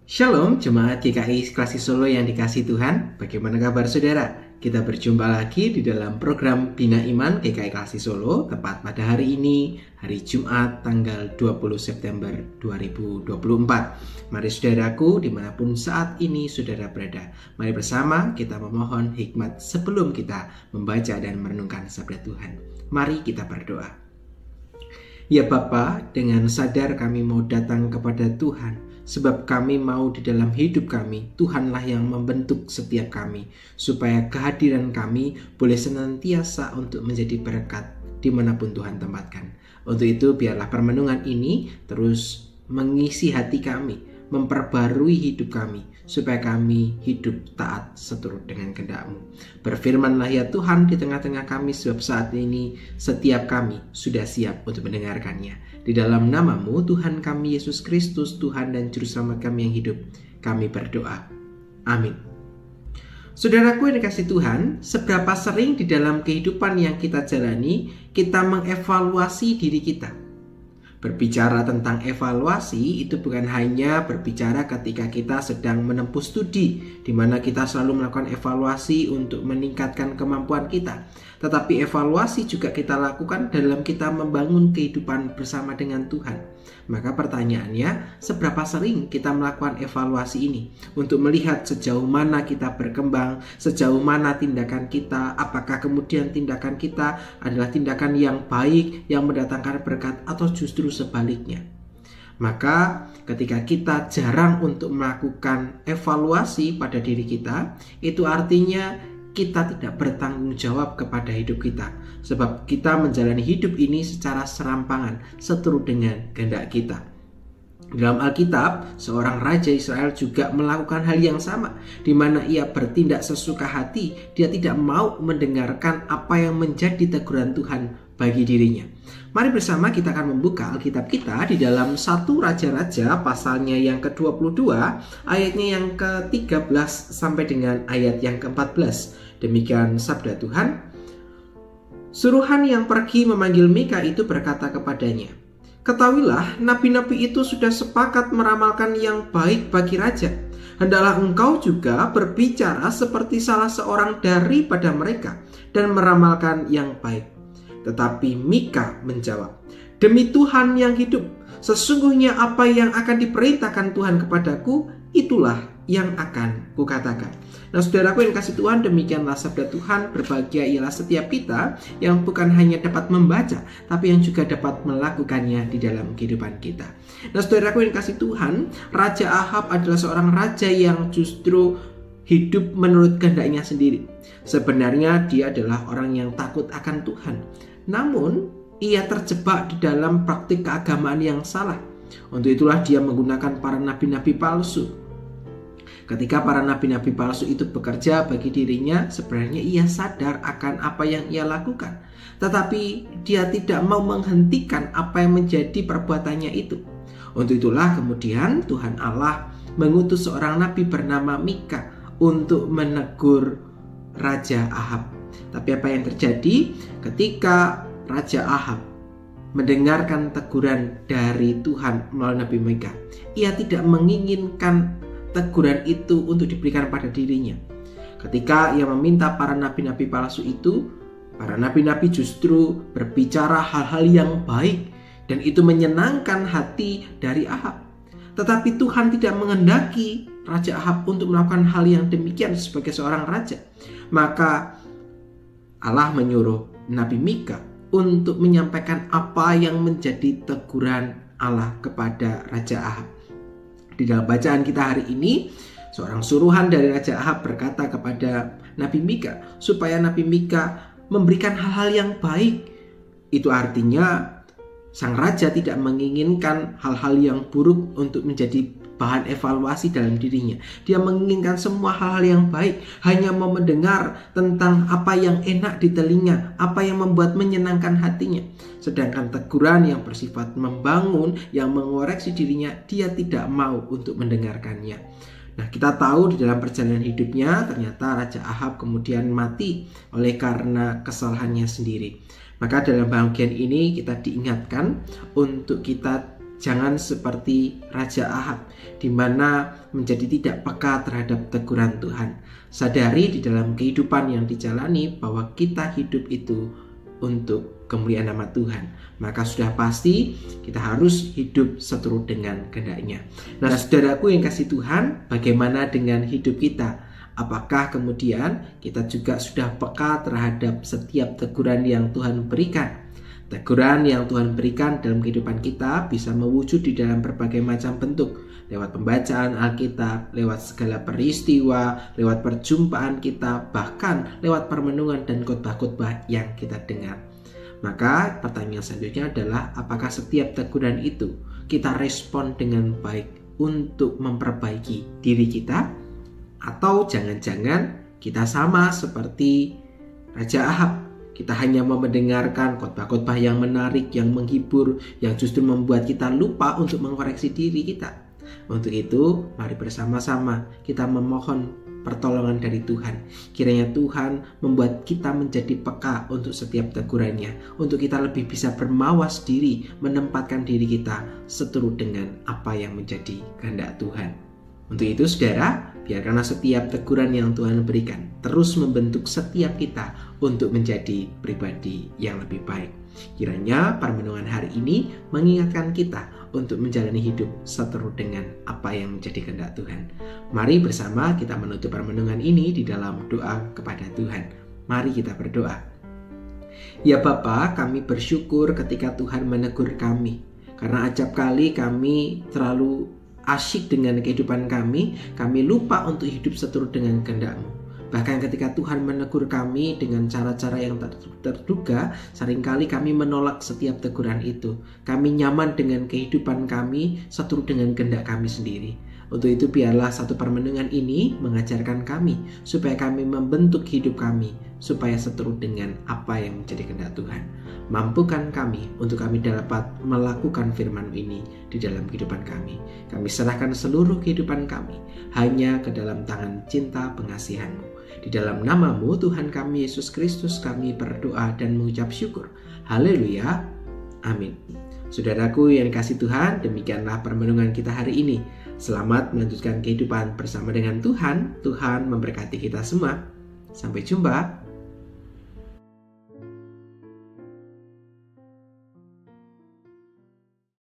Shalom Jemaat GKI Klasik Solo yang dikasihi Tuhan. Bagaimana kabar saudara? Kita berjumpa lagi di dalam program Bina Iman GKI Klasik Solo, tepat pada hari ini, hari Jumat tanggal 20 September 2024. Mari saudaraku, dimanapun saat ini saudara berada, mari bersama kita memohon hikmat sebelum kita membaca dan merenungkan sabda Tuhan. Mari kita berdoa. Ya Bapa, dengan sadar kami mau datang kepada Tuhan, sebab kami mau di dalam hidup kami, Tuhanlah yang membentuk setiap kami, supaya kehadiran kami boleh senantiasa untuk menjadi berkat dimanapun Tuhan tempatkan. Untuk itu biarlah permenungan ini terus mengisi hati kami, memperbarui hidup kami, supaya kami hidup taat seturut dengan kehendak-Mu. Berfirmanlah ya Tuhan di tengah-tengah kami, sebab saat ini setiap kami sudah siap untuk mendengarkannya. Di dalam nama-Mu Tuhan kami Yesus Kristus, Tuhan dan Juru Selamat kami yang hidup, kami berdoa. Amin. Saudaraku yang dikasihi Tuhan, seberapa sering di dalam kehidupan yang kita jalani, kita mengevaluasi diri kita? Berbicara tentang evaluasi itu bukan hanya berbicara ketika kita sedang menempuh studi, di mana kita selalu melakukan evaluasi untuk meningkatkan kemampuan kita. Tetapi evaluasi juga kita lakukan dalam kita membangun kehidupan bersama dengan Tuhan. Maka pertanyaannya, seberapa sering kita melakukan evaluasi ini untuk melihat sejauh mana kita berkembang, sejauh mana tindakan kita, apakah kemudian tindakan kita adalah tindakan yang baik, yang mendatangkan berkat, atau justru sebaliknya. Maka ketika kita jarang untuk melakukan evaluasi pada diri kita, itu artinya kita tidak bertanggung jawab kepada hidup kita, sebab kita menjalani hidup ini secara serampangan seturut dengan kehendak kita. Dalam Alkitab, seorang raja Israel juga melakukan hal yang sama, di mana ia bertindak sesuka hati. Dia tidak mau mendengarkan apa yang menjadi teguran Tuhan bagi dirinya. Mari bersama kita akan membuka Alkitab kita di dalam 1 Raja-Raja pasalnya yang ke-22, ayatnya yang ke-13 sampai dengan ayat yang ke-14. Demikian sabda Tuhan. Suruhan yang pergi memanggil Mika itu berkata kepadanya, "Ketahuilah, nabi-nabi itu sudah sepakat meramalkan yang baik bagi raja. Hendaklah engkau juga berbicara seperti salah seorang daripada mereka dan meramalkan yang baik." Tetapi Mika menjawab, "Demi Tuhan yang hidup, sesungguhnya apa yang akan diperintahkan Tuhan kepadaku, itulah yang akan kukatakan." Nah saudaraku yang kasih Tuhan, demikianlah sabda Tuhan. Berbahagia ialah setiap kita yang bukan hanya dapat membaca, tapi yang juga dapat melakukannya di dalam kehidupan kita. Nah saudaraku yang kasih Tuhan, Raja Ahab adalah seorang raja yang justru hidup menurut kehendaknya sendiri. Sebenarnya dia adalah orang yang takut akan Tuhan, namun ia terjebak di dalam praktik keagamaan yang salah. Untuk itulah dia menggunakan para nabi-nabi palsu. Ketika para nabi-nabi palsu itu bekerja bagi dirinya, sebenarnya ia sadar akan apa yang ia lakukan. Tetapi dia tidak mau menghentikan apa yang menjadi perbuatannya itu. Untuk itulah kemudian Tuhan Allah mengutus seorang nabi bernama Mika untuk menegur Raja Ahab. Tapi apa yang terjadi ketika Raja Ahab mendengarkan teguran dari Tuhan melalui Nabi Mika? Ia tidak menginginkan teguran itu untuk diberikan pada dirinya. Ketika ia meminta para nabi-nabi palsu itu, para nabi-nabi justru berbicara hal-hal yang baik dan itu menyenangkan hati dari Ahab. Tetapi Tuhan tidak menghendaki Raja Ahab untuk melakukan hal yang demikian sebagai seorang raja. Maka Allah menyuruh Nabi Mika untuk menyampaikan apa yang menjadi teguran Allah kepada Raja Ahab. Di dalam bacaan kita hari ini, seorang suruhan dari Raja Ahab berkata kepada Nabi Mika supaya Nabi Mika memberikan hal-hal yang baik. Itu artinya sang raja tidak menginginkan hal-hal yang buruk untuk menjadi bahan evaluasi dalam dirinya. Dia menginginkan semua hal-hal yang baik, hanya mau mendengar tentang apa yang enak di telinga, apa yang membuat menyenangkan hatinya. Sedangkan teguran yang bersifat membangun, yang mengoreksi dirinya, dia tidak mau untuk mendengarkannya. Nah, kita tahu di dalam perjalanan hidupnya ternyata Raja Ahab kemudian mati oleh karena kesalahannya sendiri. Maka dalam bagian ini kita diingatkan untuk kita Jangan seperti Raja Ahab, di mana menjadi tidak peka terhadap teguran Tuhan. Sadari di dalam kehidupan yang dijalani bahwa kita hidup itu untuk kemuliaan nama Tuhan. Maka sudah pasti kita harus hidup seturut dengan kehendak-Nya. Nah, saudaraku yang kasih Tuhan, bagaimana dengan hidup kita? Apakah kemudian kita juga sudah peka terhadap setiap teguran yang Tuhan berikan? Teguran yang Tuhan berikan dalam kehidupan kita bisa mewujud di dalam berbagai macam bentuk. Lewat pembacaan Alkitab, lewat segala peristiwa, lewat perjumpaan kita, bahkan lewat permenungan dan khotbah-khotbah yang kita dengar. Maka pertanyaan selanjutnya adalah, apakah setiap teguran itu kita respon dengan baik untuk memperbaiki diri kita? Atau jangan-jangan kita sama seperti Raja Ahab, kita hanya mau mendengarkan khotbah-khotbah yang menarik, yang menghibur, yang justru membuat kita lupa untuk mengkoreksi diri kita. Untuk itu, mari bersama-sama kita memohon pertolongan dari Tuhan. Kiranya Tuhan membuat kita menjadi peka untuk setiap tegurannya, untuk kita lebih bisa bermawas diri, menempatkan diri kita seturut dengan apa yang menjadi kehendak Tuhan. Untuk itu, saudara, biarkanlah setiap teguran yang Tuhan berikan terus membentuk setiap kita untuk menjadi pribadi yang lebih baik. Kiranya permenungan hari ini mengingatkan kita untuk menjalani hidup seturut dengan apa yang menjadi kehendak Tuhan. Mari bersama kita menutup permenungan ini di dalam doa kepada Tuhan. Mari kita berdoa. Ya Bapa, kami bersyukur ketika Tuhan menegur kami, karena acap kali kami terlalu asyik dengan kehidupan kami lupa untuk hidup seturut dengan kehendak-Mu. Bahkan ketika Tuhan menegur kami dengan cara-cara yang terduga, seringkali kami menolak setiap teguran itu. Kami nyaman dengan kehidupan kami seturut dengan kehendak kami sendiri. Untuk itu biarlah satu permenungan ini mengajarkan kami, supaya kami membentuk hidup kami, supaya seturut dengan apa yang menjadi kehendak Tuhan. Mampukan kami untuk kami dapat melakukan firman ini di dalam kehidupan kami. Kami serahkan seluruh kehidupan kami hanya ke dalam tangan cinta pengasihan-Mu. Di dalam nama-Mu Tuhan kami Yesus Kristus kami berdoa dan mengucap syukur. Haleluya. Amin. Saudaraku yang dikasihi Tuhan, demikianlah permenungan kita hari ini. Selamat melanjutkan kehidupan bersama dengan Tuhan. Tuhan memberkati kita semua. Sampai jumpa.